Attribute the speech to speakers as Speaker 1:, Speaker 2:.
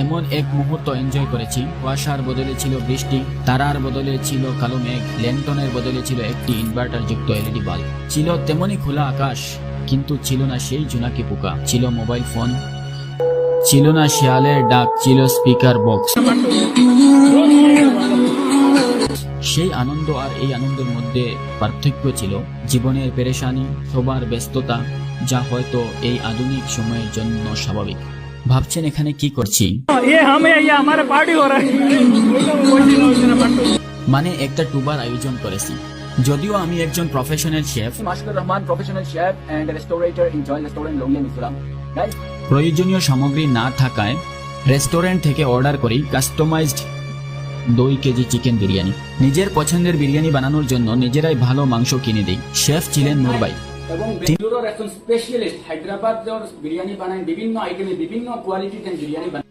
Speaker 1: এমন এক মুহূর্ত এনজয় করেছি। কুয়াশার বদলে ছিল বৃষ্টি, তারার বদলে ছিল কালো মেঘ, ল্যান্টনের বদলে ছিল একটি ইনভার্টার যুক্ত এলইডি বাল্ব। ছিল তেমনই খোলা আকাশ, কিন্তু ছিল না সেই জোনাকি পোকা, ছিল মোবাইল ফোন, ছিল না শিয়ালের ডাক, ছিল স্পিকার বক্স। সেই আনন্দ আর এই আনন্দের মধ্যে পার্থক্য ছিল জীবনের পেরেশানি, সবার ব্যস্ততা, যা হয়তো এই আধুনিক সময়ের জন্য স্বাভাবিক। ভাবছেন এখানে কি করছি? মানে একটা টুবার আয়োজন করেছি। যদিও আমি একজন professional chef,
Speaker 2: Mashkur Rahman, professional chef and a restaurator in Joy Restaurant, Longya, Mizoram. Guys,
Speaker 1: প্রয়োজনীয় সামগ্রী না থাকায় রেস্টুরেন্ট থেকে অর্ডার করি কাস্টমাইজড 2 কেজি চিকেন বিরিয়ানি। নিজের পছন্দের বিরিয়ানি বানানোর জন্য নিজেরাই ভালো মাংস কিনে দিই। শেফ ছিলেন নূর ভাই।
Speaker 2: এবং বেঙ্গালুরুর একজন স্পেশালিস্ট হায়দ্রাবাদ বিরিয়ানি বানায়, বিভিন্ন আইটেমে বিভিন্ন কোয়ালিটিতে বিরিয়ানি বানায়।